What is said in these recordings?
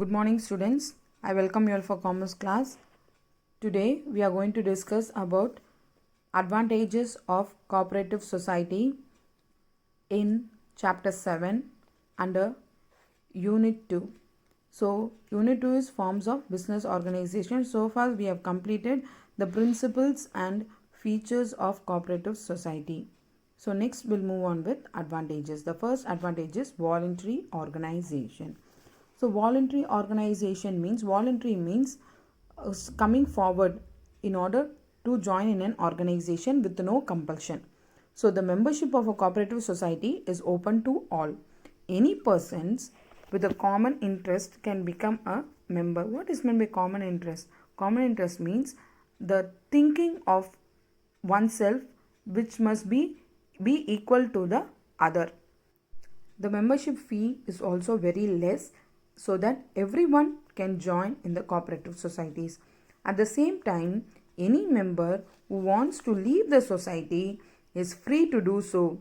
Good morning students. I welcome you all for commerce class. Today we are going to discuss about advantages of cooperative society in chapter 7 under unit 2. So unit 2 is forms of business organization. So far we have completed the principles and features of cooperative society. So next we'll move on with advantages. The first advantage is voluntary organization. So voluntary organization means coming forward in order to join in an organization with no compulsion. So the membership of a cooperative society is open to all. Any persons with a common interest can become a member. What is meant by common interest? Common interest means the thinking of oneself which must be equal to the other. The membership fee is also very less so that everyone can join in the cooperative societies. At the same time, any member who wants to leave the society is free to do so.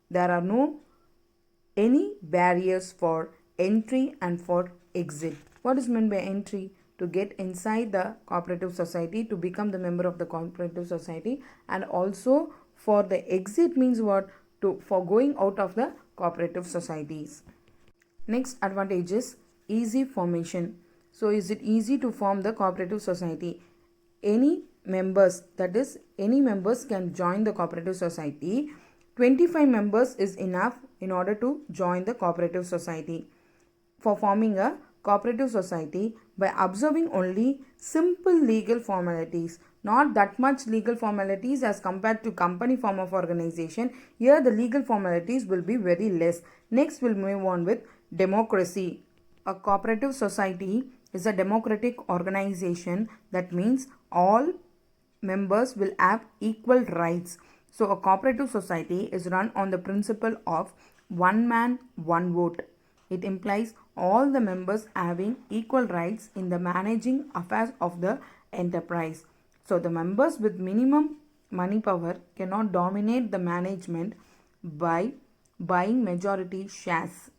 There are no any barriers for entry and for exit. What is meant by entry? To get inside the cooperative society, to become the member of the cooperative society, and also for the exit means what? For going out of the cooperative societies. Next advantage is easy formation. So is it easy to form the cooperative society? Any members can join the cooperative society. 25 members is enough in order to join the cooperative society. For forming a cooperative society by observing only simple legal formalities, not that much legal formalities as compared to company form of organization. Here the legal formalities will be very less. Next we'll move on with democracy. A cooperative society is a democratic organization. That means all members will have equal rights. So a cooperative society is run on the principle of one man, one vote. It implies all the members having equal rights in the managing affairs of the enterprise. So the members with minimum money power cannot dominate the management by buying majority shares.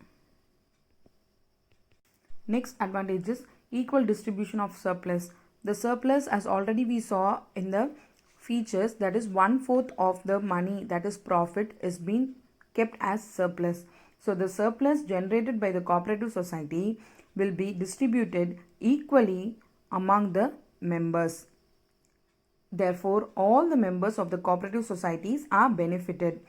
Next advantage is equal distribution of surplus. The surplus, as already we saw in the features, that is 1/4 of the money, that is profit, is being kept as surplus. So the surplus generated by the cooperative society will be distributed equally among the members. Therefore, all the members of the cooperative societies are benefited.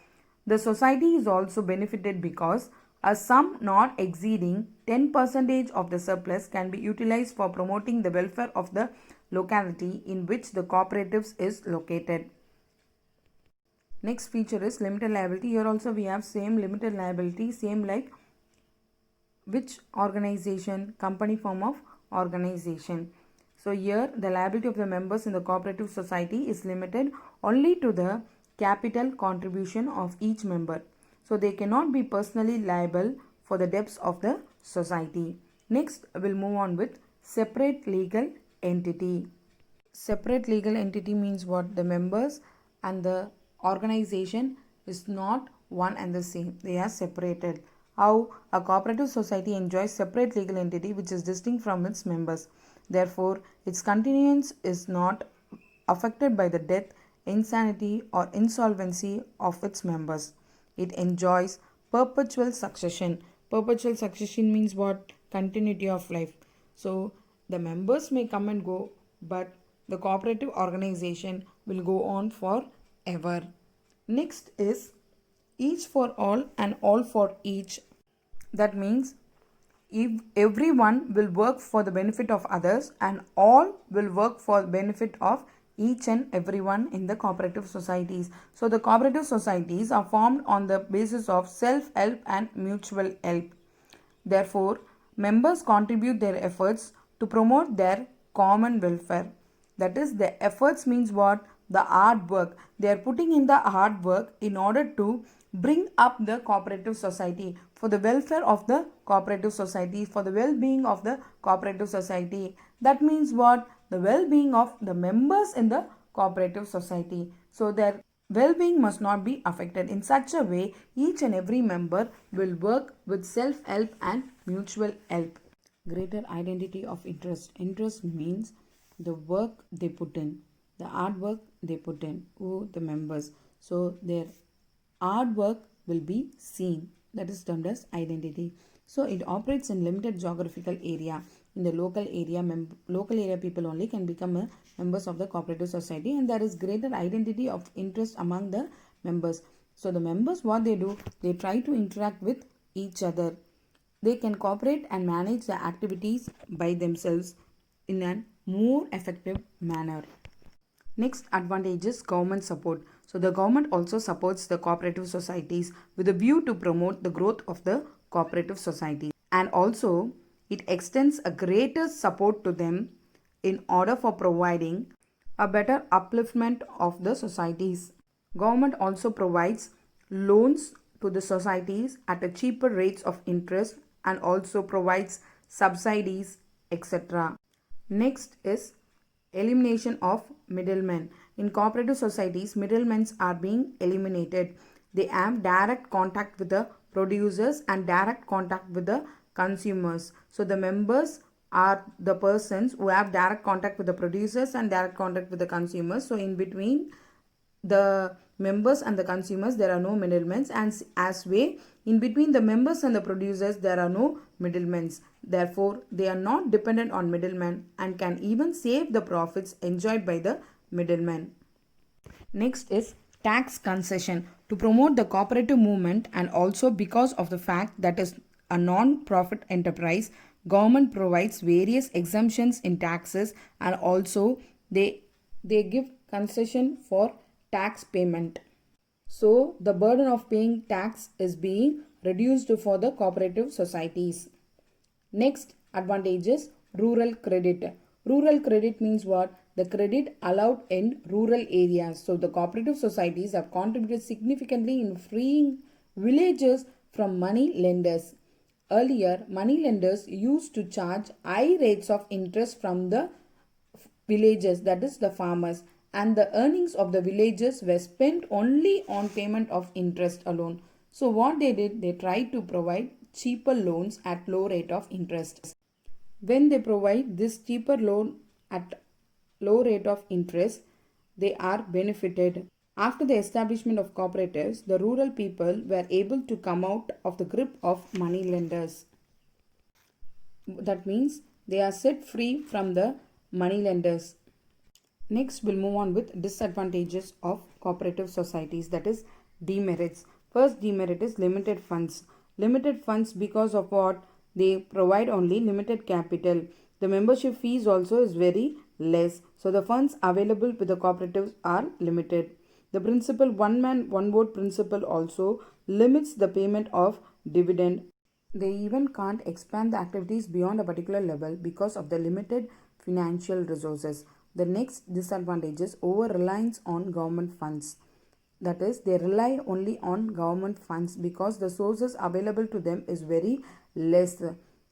The society is also benefited because a sum not exceeding 10% of the surplus can be utilized for promoting the welfare of the locality in which the cooperatives is located. Next feature is limited liability. Here also we have same limited liability, same like which organization? Company form of organization. So here the liability of the members in the cooperative society is limited only to the capital contribution of each member. So they cannot be personally liable for the debts of the society. Next we'll move on with separate legal entity. Separate legal entity means what? The members and the organization is not one and the same. They are separated. How? A cooperative society enjoys separate legal entity which is distinct from its members. Therefore, its continuance is not affected by the death, insanity or insolvency of its members. It enjoys perpetual succession. Perpetual succession means what? Continuity of life. So the members may come and go, but the cooperative organization will go on forever. Next is each for all and all for each. That means if everyone will work for the benefit of others and all will work for the benefit of each and everyone in the cooperative societies. So the cooperative societies are formed on the basis of self-help and mutual help. Therefore, members contribute their efforts to promote their common welfare. That is, the efforts means what? The hard work. They are putting in the hard work in order to bring up the cooperative society for the welfare of the cooperative society, for the well-being of the cooperative society. That means what? The well-being of the members in the cooperative society. So their well-being must not be affected. In such a way, each and every member will work with self-help and mutual help. Greater identity of interest. Interest means the work they put in, the hard work they put in, who the members. So their hard work will be seen. That is termed as identity. So it operates in limited geographical area. In the local area people only can become members of the cooperative society, and there is greater identity of interest among the members. So the members, what they do, they try to interact with each other. They can cooperate and manage the activities by themselves in a more effective manner. Next advantage is government support. So the government also supports the cooperative societies with a view to promote the growth of the cooperative society, and also it extends a greater support to them in order for providing a better upliftment of the societies. Government also provides loans to the societies at a cheaper rates of interest and also provides subsidies, etc. Next is elimination of middlemen. In cooperative societies, middlemen are being eliminated. They have direct contact with the producers and direct contact with the consumers. So the members are the persons who have direct contact with the producers and direct contact with the consumers. So in between the members and the consumers there are no middlemen, and as way in between the members and the producers there are no middlemen. Therefore they are not dependent on middlemen and can even save the profits enjoyed by the middlemen. Next is tax concession. To promote the cooperative movement and also because of the fact that is a non-profit enterprise, government provides various exemptions in taxes, and also they give concession for tax payment. So the burden of paying tax is being reduced for the cooperative societies. Next advantage is rural credit. Rural credit means what? The credit allowed in rural areas. So the cooperative societies have contributed significantly in freeing villages from money lenders. Earlier, money lenders used to charge high rates of interest from the villagers, that is the farmers, and the earnings of the villagers were spent only on payment of interest alone. So what they did, they tried to provide cheaper loans at low rate of interest. When they provide this cheaper loan at low rate of interest, they are benefited. After the establishment of cooperatives, the rural people were able to come out of the grip of money lenders. That means they are set free from the money lenders. Next, we'll move on with disadvantages of cooperative societies, that is demerits. First demerit is limited funds. Limited funds because of what? They provide only limited capital. The membership fees also is very less. So the funds available with the cooperatives are limited. The principle one man one vote principle also limits the payment of dividend. They even can't expand the activities beyond a particular level because of the limited financial resources. The next disadvantage is over reliance on government funds. That is, they rely only on government funds because the sources available to them is very less.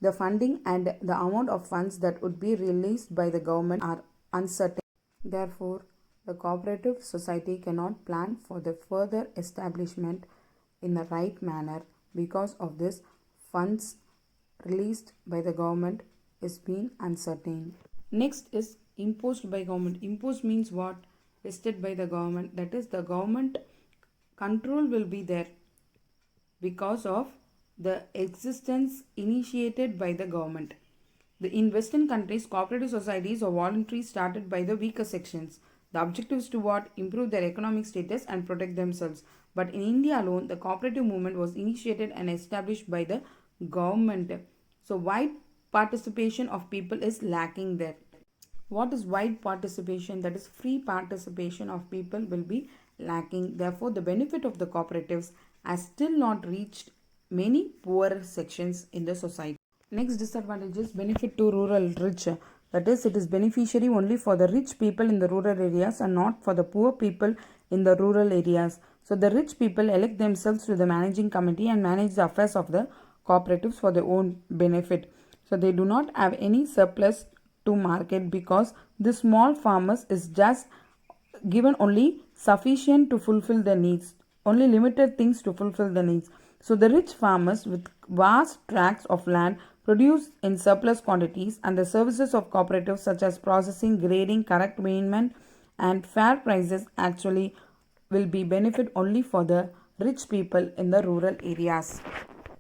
The funding and the amount of funds that would be released by the government are uncertain. Therefore, the cooperative society cannot plan for the further establishment in the right manner because of this funds released by the government is being uncertain. Next is imposed by government. Imposed means what? Vested by the government. That is, the government control will be there because of the existence initiated by the government. In Western countries, cooperative societies are voluntary started by the weaker sections. The objective is to what? Improve their economic status and protect themselves. But in India alone, the cooperative movement was initiated and established by the government. So wide participation of people is lacking there. What is wide participation? That is, free participation of people will be lacking. Therefore, the benefit of the cooperatives has still not reached many poorer sections in the society. Next disadvantage is benefit to rural rich. That is, it is beneficiary only for the rich people in the rural areas and not for the poor people in the rural areas. So the rich people elect themselves to the managing committee and manage the affairs of the cooperatives for their own benefit. So they do not have any surplus to market because the small farmers is just given only sufficient to fulfill their needs, only limited things to fulfill the needs. So the rich farmers with vast tracts of land produce in surplus quantities, and the services of cooperatives such as processing, grading, correct payment, and fair prices actually will be benefit only for the rich people in the rural areas.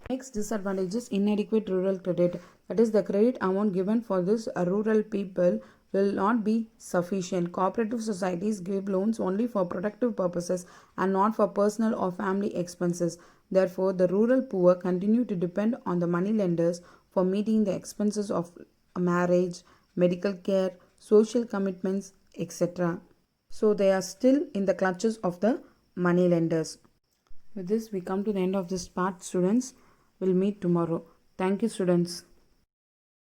Next disadvantage is inadequate rural credit. That is, the credit amount given for this rural people will not be sufficient. Cooperative societies give loans only for productive purposes and not for personal or family expenses. Therefore, the rural poor continue to depend on the money lenders for meeting the expenses of marriage, medical care, social commitments, etc. So they are still in the clutches of the money lenders. With this, we come to the end of this part, students. We'll meet tomorrow. Thank you, students.